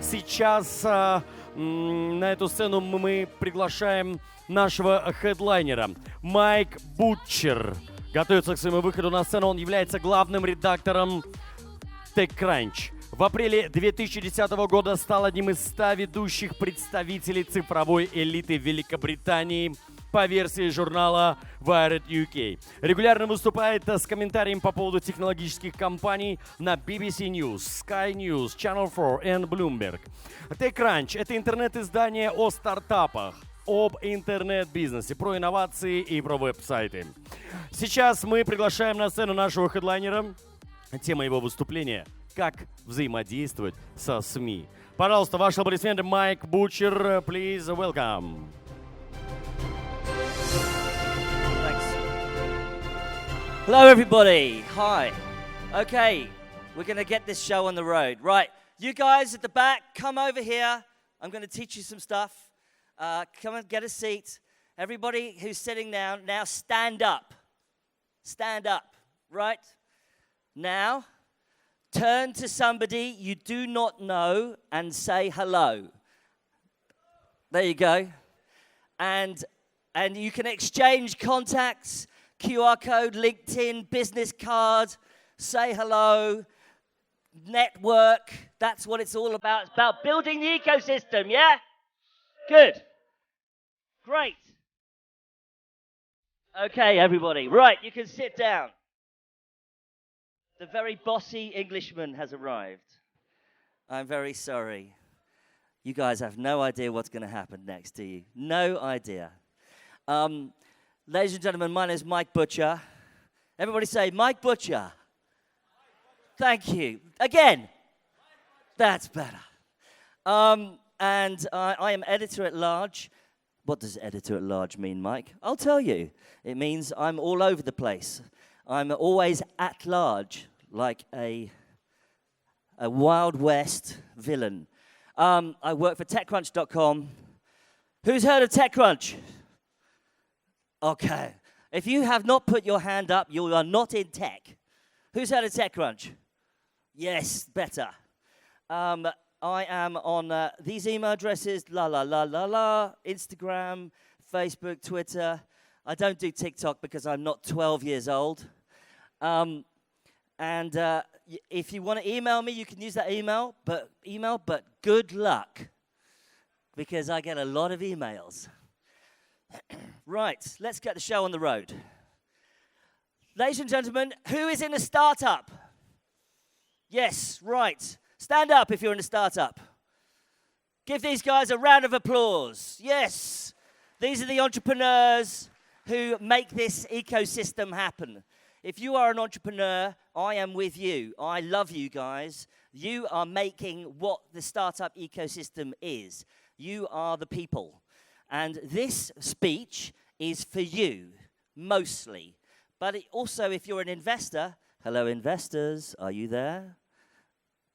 сейчас на эту сцену мы приглашаем нашего хедлайнера. Майк Бутчер готовится к своему выходу на сцену. Он является главным редактором TechCrunch. В апреле 2010 года стал одним из 100 ведущих представителей цифровой элиты Великобритании по версии журнала Wired UK. Регулярно выступает с комментарием по поводу технологических компаний на BBC News, Sky News, Channel 4 и Bloomberg. TechCrunch — это интернет-издание о стартапах, об интернет-бизнесе, про инновации и про веб-сайты. Сейчас мы приглашаем на сцену нашего хедлайнера. Тема его выступления — как взаимодействовать со СМИ. Пожалуйста, ваши аплодисменты, Майк Бутчер, please welcome. Hello, everybody. Hi. Okay, we're going to get this show on the road. Right, you guys at the back, come over here. I'm going to teach you some stuff. Come and get a seat. Everybody who's sitting down, now stand up. Stand up, right? Now, turn to somebody you do not know and say hello. There you go. And you can exchange contacts. QR code, LinkedIn, business card, say hello, network. That's what it's all about. It's about building the ecosystem, yeah? Good. Great. Okay, everybody. Right, you can sit down. The very bossy Englishman has arrived. I'm very sorry. You guys have no idea what's going to happen next, do you? No idea. Ladies and gentlemen, my name is Майк Бутчер. Everybody say, Майк Бутчер. Thank you. Again. That's better. And I am editor-at-large. What does editor-at-large mean, Mike? I'll tell you. It means I'm all over the place. I'm always at large, like a Wild West villain. I work for TechCrunch.com. Who's heard of TechCrunch? Okay. If you have not put your hand up, you are not in tech. Who's heard of TechCrunch? Yes, better. I am on these email addresses, Instagram, Facebook, Twitter. I don't do TikTok because I'm not 12 years old. If you want to email me, you can use that email, but good luck, because I get a lot of emails. Right, let's get the show on the road. Ladies and gentlemen, who is in a startup? Yes, right. Stand up if you're in a startup. Give these guys a round of applause. Yes, these are the entrepreneurs who make this ecosystem happen. If you are an entrepreneur, I am with you. I love you guys. You are making what the startup ecosystem is. You are the people. And this speech is for you, mostly. But also, if you're an investor, hello, investors, are you there?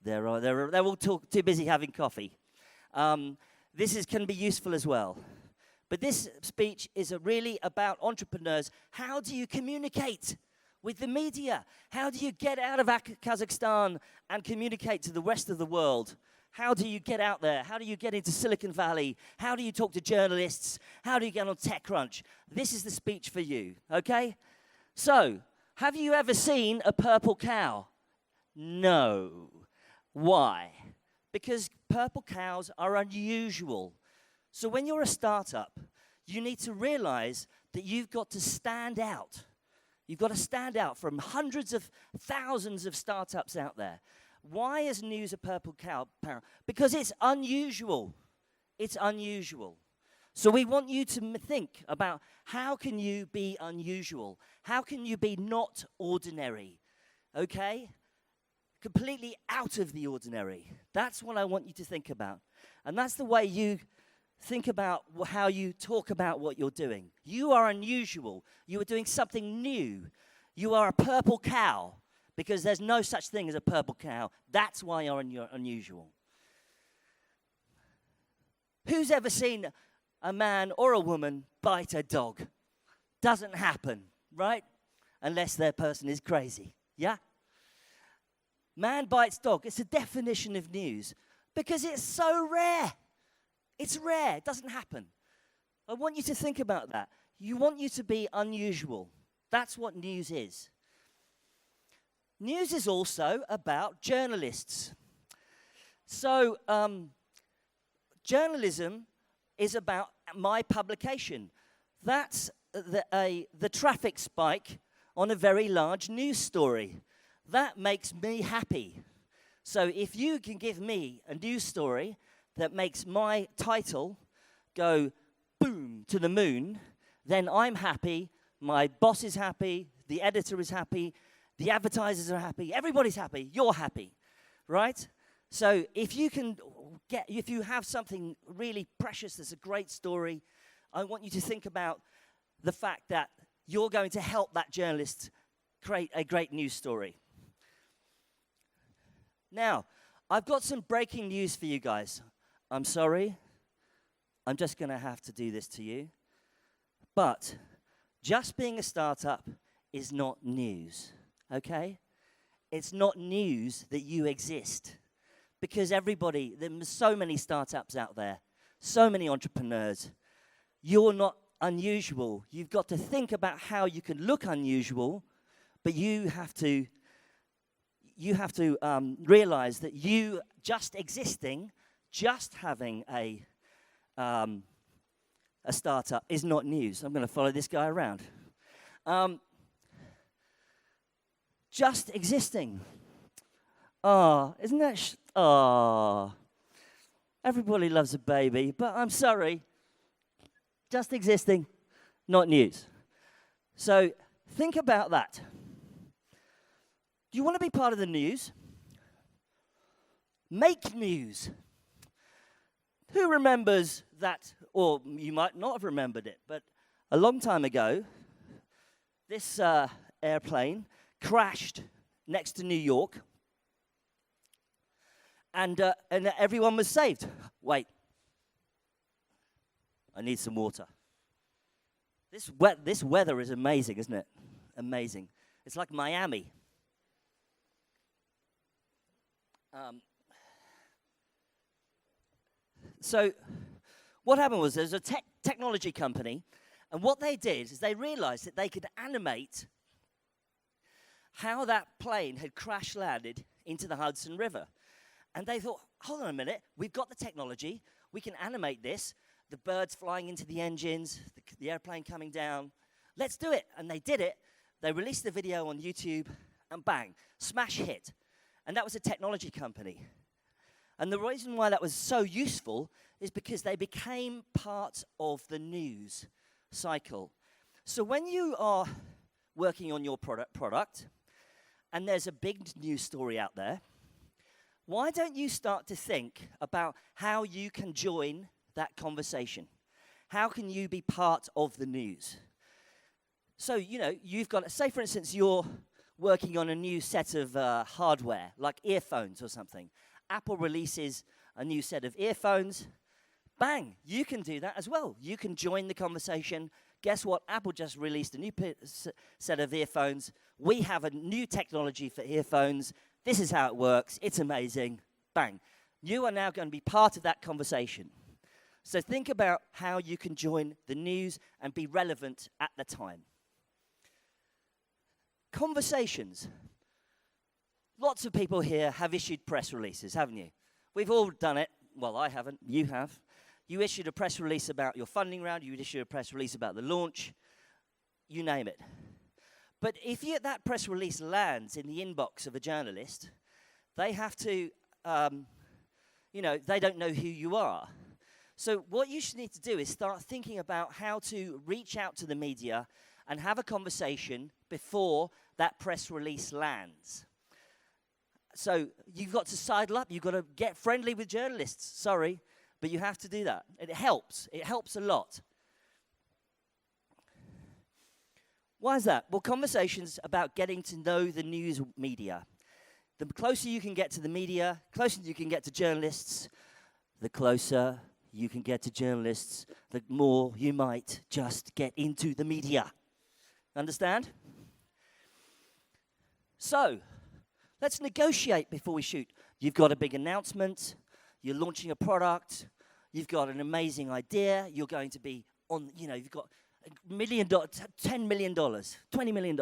They're all too busy having coffee. This can be useful as well. But this speech is really about entrepreneurs. How do you communicate with the media? How do you get out of Kazakhstan and communicate to the rest of the world? How do you get out there? How do you get into Silicon Valley? How do you talk to journalists? How do you get on TechCrunch? This is the speech for you, okay? So, have you ever seen a purple cow? No. Why? Because purple cows are unusual. So when you're a startup, you need to realize that you've got to stand out. You've got to stand out from hundreds of thousands of startups out there. Why is news a purple cow? Because it's unusual. It's unusual. So we want you to think about, how can you be unusual? How can you be not ordinary? Okay? Completely out of the ordinary. That's what I want you to think about. And that's the way you think about how you talk about what you're doing. You are unusual. You are doing something new. You are a purple cow, because there's no such thing as a purple cow. That's why you're unusual. Who's ever seen a man or a woman bite a dog? Doesn't happen, right? Unless their person is crazy, yeah? Man bites dog. It's a definition of news. Because it's so rare. It's rare. It doesn't happen. I want you to think about that. You want you to be unusual. That's what news is. News is also about journalists. So, journalism is about my publication. That's the traffic spike on a very large news story. That makes me happy. So if you can give me a news story that makes my title go boom to the moon, then I'm happy, my boss is happy, the editor is happy, the advertisers are happy, everybody's happy, you're happy, right? So if you have something really precious that's a great story, I want you to think about the fact that you're going to help that journalist create a great news story. Now, I've got some breaking news for you guys. I'm sorry. I'm just going to have to do this to you. But just being a startup is not news, okay? It's not news that you exist. Because there's so many startups out there, so many entrepreneurs. You're not unusual. You've got to think about how you can look unusual, but you have to realize that you just existing, just having a startup is not news. I'm going to follow this guy around. Just existing. Isn't that everybody loves a baby, but I'm sorry. Just existing, not news. So think about that. Do you want to be part of the news? Make news. Who remembers that, or you might not have remembered it, but a long time ago, this airplane crashed next to New York, and everyone was saved. Wait, I need some water. This weather is amazing, isn't it? Amazing. It's like Miami. So what happened was there's a technology company, and what they did is they realized that they could animate how that plane had crash landed into the Hudson River. And they thought, hold on a minute, we've got the technology, we can animate this, the birds flying into the engines, the airplane coming down, let's do it. And they did it. They released the video on YouTube, and bang, smash hit. And that was a technology company. And the reason why that was so useful is because they became part of the news cycle. So when you are working on your product, and there's a big news story out there, why don't you start to think about how you can join that conversation? How can you be part of the news? So, you've got, say for instance, you're working on a new set of hardware, like earphones or something. Apple releases a new set of earphones. Bang, you can do that as well. You can join the conversation. Guess what? Apple just released a new set of earphones. We have a new technology for earphones. This is how it works. It's amazing. Bang. You are now going to be part of that conversation. So think about how you can join the news and be relevant at the time. Conversations. Lots of people here have issued press releases, haven't you? We've all done it. Well, I haven't. You have. You issued a press release about your funding round. You issued a press release about the launch. You name it. But if that press release lands in the inbox of a journalist, they have to, they don't know who you are. So what you should need to do is start thinking about how to reach out to the media and have a conversation before that press release lands. So you've got to sidle up. You've got to get friendly with journalists. Sorry, but you have to do that. It helps. It helps a lot. Why is that? Well, conversations about getting to know the news media. The closer you can get to the media, closer you can get to journalists, the closer you can get to journalists, the more you might just get into the media. Understand? So, let's negotiate before we shoot. You've got a big announcement. you're launching a product, you've got an amazing idea, you're going to be on, you've got $1 million, $10 million, $20 million.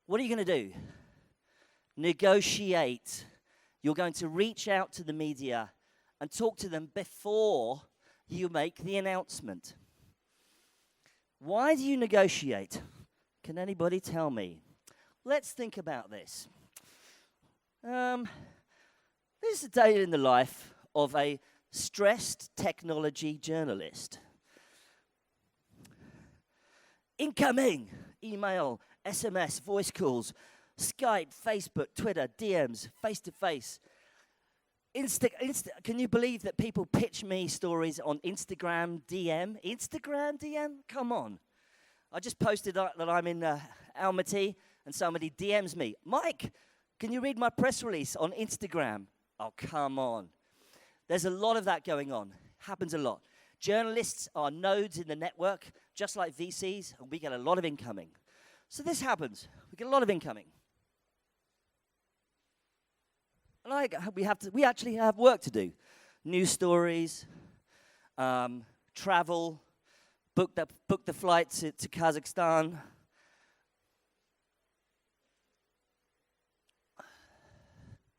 What are you going to do? Negotiate. You're going to reach out to the media and talk to them before you make the announcement. Why do you negotiate? Can anybody tell me? Let's think about this. This is a day in the life of a stressed technology journalist. Incoming email, SMS, voice calls, Skype, Facebook, Twitter, DMs, face-to-face. Can you believe that people pitch me stories on Instagram DM? Instagram DM? Come on. I just posted that I'm in Almaty and somebody DMs me. Mike, can you read my press release on Instagram? Oh, come on. There's a lot of that going on. Happens a lot. Journalists are nodes in the network, just like VCs, and we get a lot of incoming. So this happens. We get a lot of incoming. And we actually have work to do. News stories, travel, book the flight to Kazakhstan.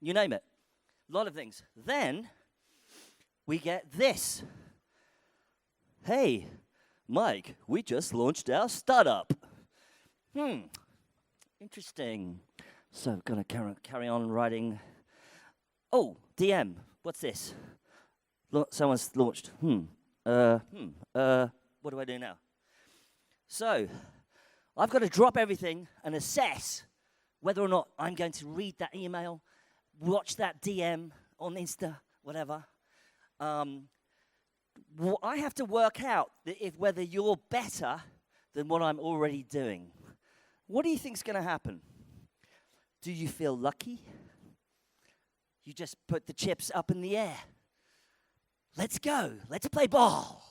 You name it. A lot of things. Then we get this. Hey, Mike, we just launched our startup. Interesting. So I'm going to carry on writing. Oh, DM. What's this? Someone's launched. What do I do now? So I've got to drop everything and assess whether or not I'm going to read that email, watch that DM on Insta, whatever. I have to work out whether you're better than what I'm already doing. What do you think's going to happen? Do you feel lucky? You just put the chips up in the air. Let's go. Let's play ball.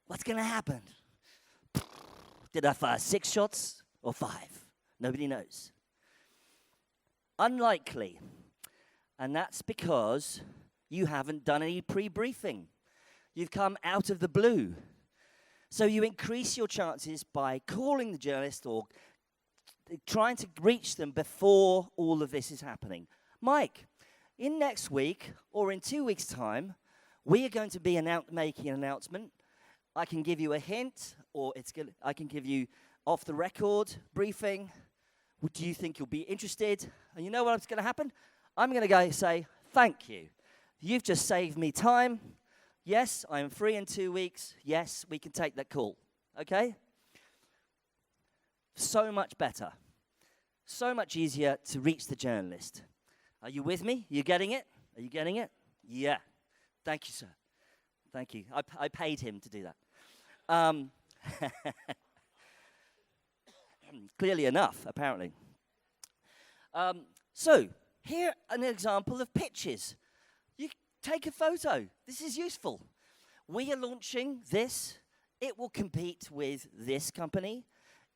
What's going to happen? Did I fire 6 shots or 5? Nobody knows. Unlikely. And that's because you haven't done any pre-briefing. You've come out of the blue. So you increase your chances by calling the journalist or trying to reach them before all of this is happening. Mike, in next week or in 2 weeks' time, we are going to be making an announcement. I can give you a hint, or I can give you off-the-record briefing. Do you think you'll be interested? And you know what's going to happen? I'm going to go say, thank you. You've just saved me time. Yes, I'm free in 2 weeks. Yes, we can take that call. Okay? So much better. So much easier to reach the journalist. Are you with me? You getting it? Are you getting it? Yeah. Thank you, sir. Thank you. I paid him to do that. Clearly enough, apparently. So, here an example of pitches. You take a photo. This is useful. We are launching this. It will compete with this company.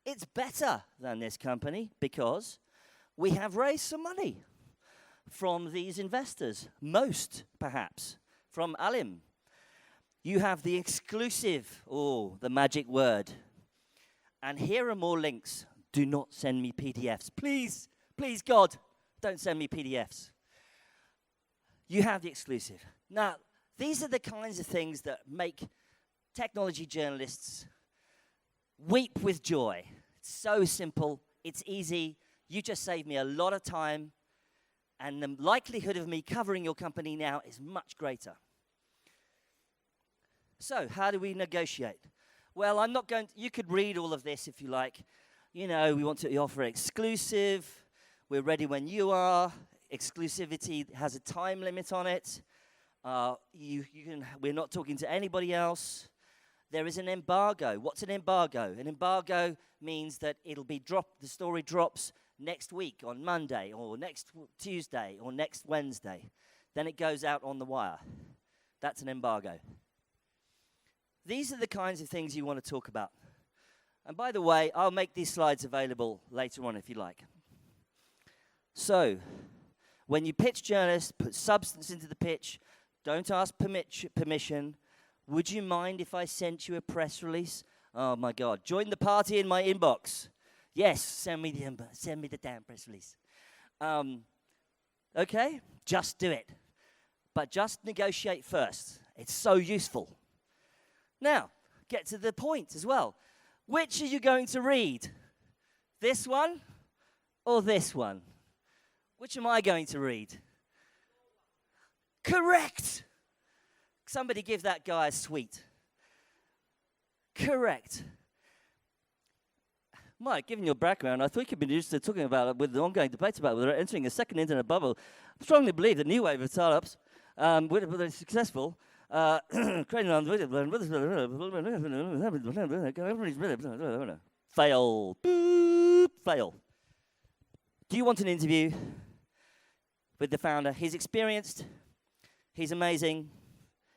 It's better than this company because we have raised some money from these investors. Most, perhaps, from Alim. You have the exclusive, the magic word. And here are more links. Do not send me PDFs. Please, please, God, don't send me PDFs. You have the exclusive. Now, these are the kinds of things that make technology journalists weep with joy. It's so simple. It's easy. You just saved me a lot of time. And the likelihood of me covering your company now is much greater. So, how do we negotiate? Well, I'm not going to, you could read all of this if you like. You know, we want to offer exclusive. We're ready when you are. Exclusivity has a time limit on it. We're not talking to anybody else. There is an embargo. What's an embargo? An embargo means that the story drops next week on Monday or next Tuesday or next Wednesday. Then it goes out on the wire. That's an embargo. These are the kinds of things you want to talk about. And by the way, I'll make these slides available later on if you like. So, when you pitch journalists, put substance into the pitch, Don't ask permission. Would you mind if I sent you a press release? Oh my God! Join the party in my inbox. Yes, send me the damn press release. Okay, just do it. But just negotiate first. It's so useful. Now, get to the point as well. Which are you going to read? This one or this one? Which am I going to read? Correct. Somebody give that guy a sweet. Correct. Mike, given your background, I thought you'd been interested in talking about it with the ongoing debates about whether entering a second internet bubble. I strongly believe the new wave of startups, whether they're successful, creating fail. Boop, fail. Do you want an interview with the founder? He's experienced. He's amazing.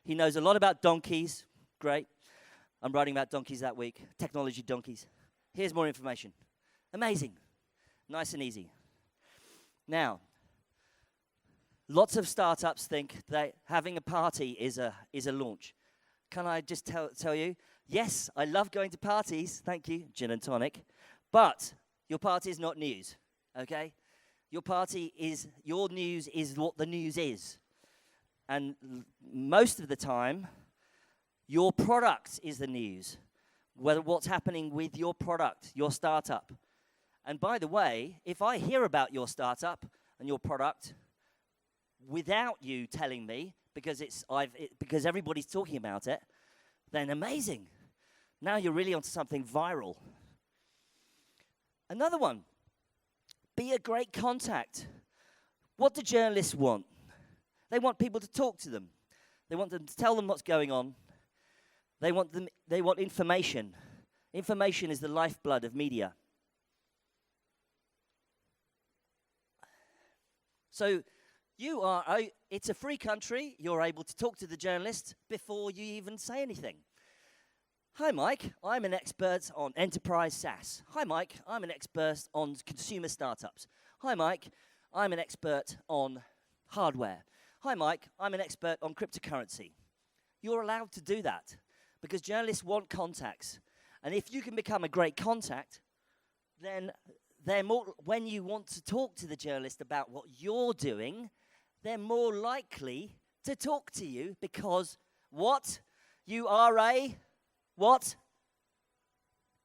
He knows a lot about donkeys. Great. I'm writing about donkeys that week. Technology donkeys. Here's more information. Amazing. Nice and easy. Now, lots of startups think that having a party is a launch. Can I just tell you? Yes, I love going to parties. Thank you, gin and tonic. But your party is not news, okay? Your news is what the news is. And most of the time, your product is the news. What's happening with your product, your startup. And by the way, if I hear about your startup and your product without you telling me, because everybody's talking about it, then amazing. Now you're really onto something viral. Another one, be a great contact. What do journalists want? They want people to talk to them. They want them to tell them what's going on. They want information. Information is the lifeblood of media. So it's a free country. You're able to talk to the journalist before you even say anything. Hi, Mike. I'm an expert on enterprise SaaS. Hi, Mike. I'm an expert on consumer startups. Hi, Mike. I'm an expert on hardware. Hi, Mike. I'm an expert on cryptocurrency. You're allowed to do that because journalists want contacts. And if you can become a great contact, then when you want to talk to the journalist about what you're doing, they're more likely to talk to you because what? You are a what?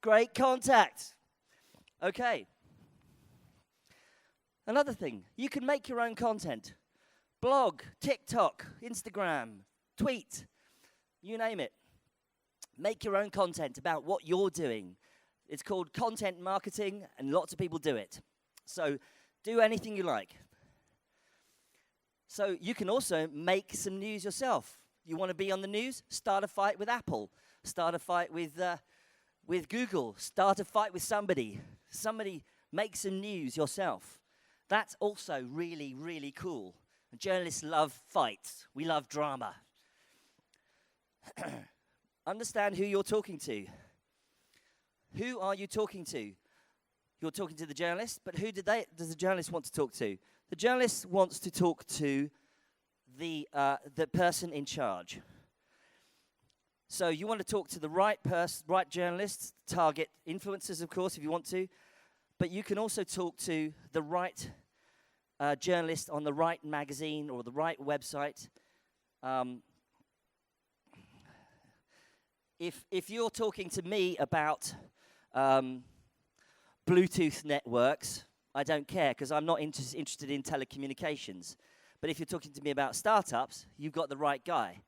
Great contact. Okay. Another thing, you can make your own content. Blog, TikTok, Instagram, tweet, you name it. Make your own content about what you're doing. It's called content marketing, and lots of people do it. So do anything you like. So you can also make some news yourself. You want to be on the news? Start a fight with Apple. Start a fight with Google. Start a fight with somebody. Somebody make some news yourself. That's also really, really cool. Journalists love fights. We love drama. Understand who you're talking to. Who are you talking to? You're talking to the journalist, but who does the journalist want to talk to? The journalist wants to talk to the person in charge. So you want to talk to the right journalist, target influencers, of course, if you want to, but you can also talk to the right journalist on the right magazine or the right website. If you're talking to me about Bluetooth networks, I don't care because I'm not interested in telecommunications. But if you're talking to me about startups, you've got the right guy.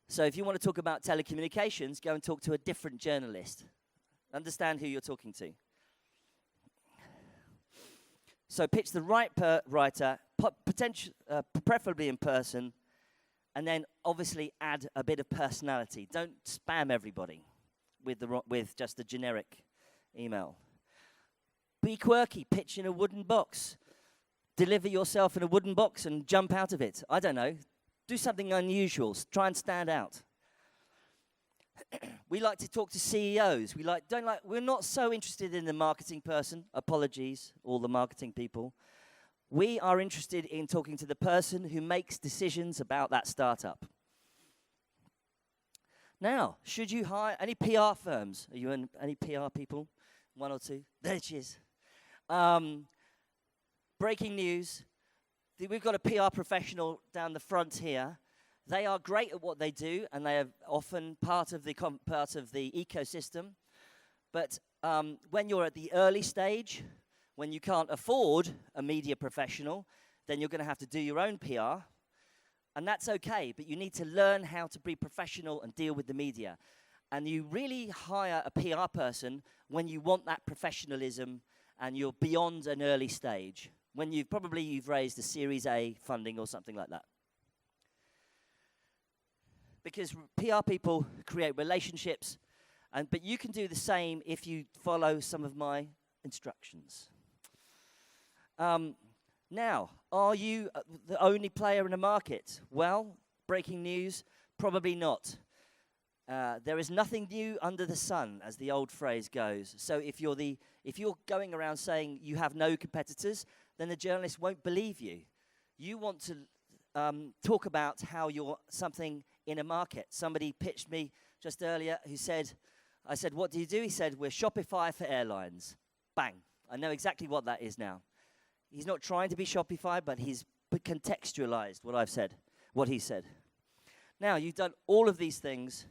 So if you want to talk about telecommunications, go and talk to a different journalist. Understand who you're talking to. So pitch the right writer, preferably in person, and then obviously add a bit of personality. Don't spam everybody with just a generic email. Be quirky, pitch in a wooden box. Deliver yourself in a wooden box and jump out of it. I don't know. Do something unusual. Try and stand out. We like to talk to CEOs. We're not so interested in the marketing person. Apologies, all the marketing people. We are interested in talking to the person who makes decisions about that startup. Now, should you hire any PR firms? Are you in any PR people? One or two? There she is. Breaking news. We've got a PR professional down the front here. They are great at what they do, and they are often part of the ecosystem. But when you're at the early stage, when you can't afford a media professional, then you're going to have to do your own PR. And that's okay, but you need to learn how to be professional and deal with the media. And you really hire a PR person when you want that professionalism and you're beyond an early stage, when you've raised a Series A funding or something like that. Because PR people create relationships, but you can do the same if you follow some of my instructions. Now, are you the only player in the market? Well, breaking news, probably not. There is nothing new under the sun, as the old phrase goes. So if you're going around saying you have no competitors, then the journalist won't believe you. You want to talk about how you're something in a market. Somebody pitched me just earlier I said, what do you do? He said, we're Shopify for airlines. Bang. I know exactly what that is now. He's not trying to be Shopify, but he's contextualized what he said. Now, you've done all of these things.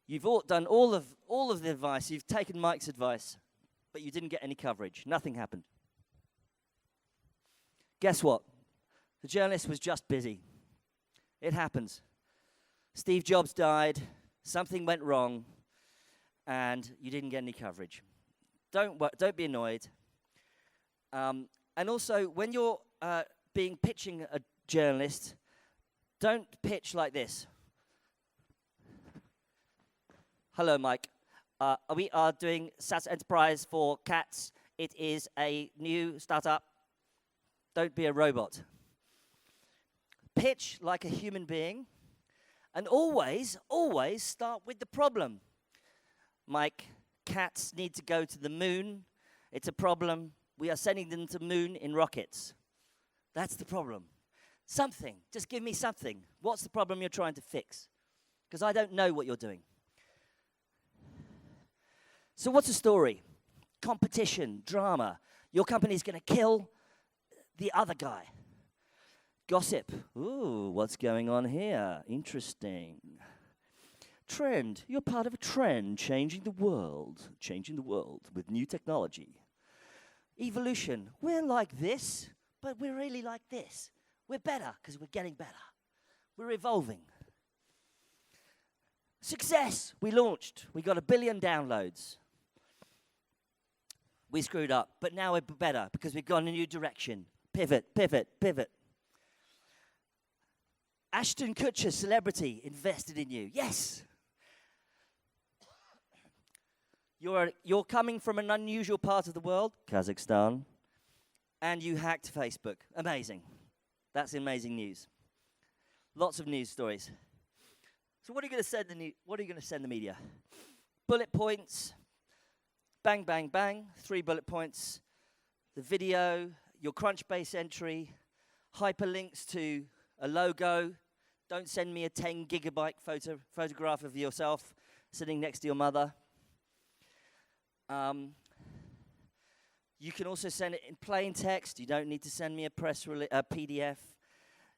You've done all of the advice. You've taken Mike's advice, but you didn't get any coverage. Nothing happened. Guess what? The journalist was just busy. It happens. Steve Jobs died. Something went wrong, and you didn't get any coverage. Don't be annoyed. And also, when you're pitching a journalist, don't pitch like this. Hello, Mike. We are doing SaaS enterprise for cats. It is a new startup. Don't be a robot. Pitch like a human being, and always start with the problem. Mike, cats need to go to the moon. It's a problem. We are sending them to the moon in rockets. That's the problem. Something. Just give me something. What's the problem you're trying to fix? Because I don't know what you're doing. So what's the story? Competition, drama. Your company's going to kill the other guy. Gossip. Ooh, what's going on here? Interesting. Trend. You're part of a trend changing the world with new technology. Evolution. We're like this, but we're really like this. We're better because we're getting better. We're evolving. Success. We launched. We got 1 billion downloads. We screwed up, but now we're better because we've gone in a new direction. Pivot. Ashton Kutcher, celebrity, invested in you. Yes. You're coming from an unusual part of the world, Kazakhstan, and you hacked Facebook. Amazing. That's amazing news. Lots of news stories. So what are you going to send the media? Bullet points. Bang, bang, bang. 3 bullet points. The video, your Crunchbase entry, hyperlinks to a logo. Don't send me a 10 gigabyte photograph of yourself sitting next to your mother. You can also send it in plain text. You don't need to send me a PDF.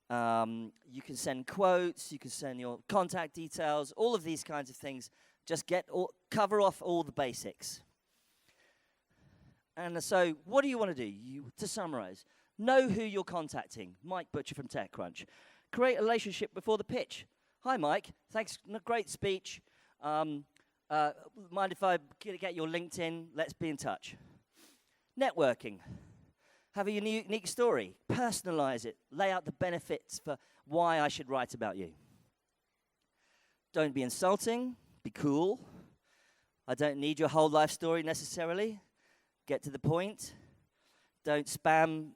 You can send quotes. You can send your contact details. All of these kinds of things. Just cover off all the basics. And so, what do you want to do? To summarize, know who you're contacting. Mike Butcher from TechCrunch. Create a relationship before the pitch. Hi, Mike. Thanks. Great speech. Mind if I get your LinkedIn? Let's be in touch. Networking. Have a unique story. Personalize it. Lay out the benefits for why I should write about you. Don't be insulting. Be cool. I don't need your whole life story necessarily. Get to the point. Don't spam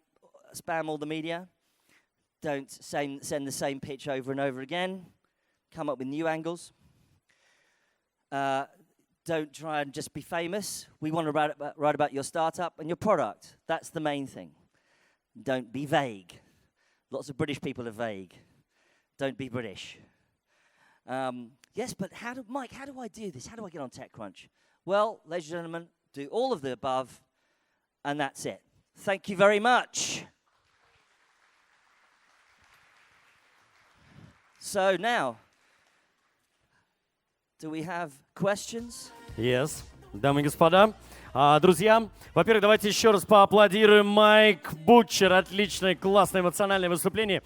all the media. Don't send the same pitch over and over again. Come up with new angles. Don't try and just be famous. We want to write about your startup and your product. That's the main thing. Don't be vague. Lots of British people are vague. Don't be British. Yes, but Mike, how do I do this? How do I get on TechCrunch? Well, ladies and gentlemen, do all of the above, and that's it. Thank you very much. So now, do we have questions? Yes. Дамы и господа, друзья, во-первых, давайте еще раз поаплодируем Майк Бутчер. Отличное, классное, эмоциональное выступление.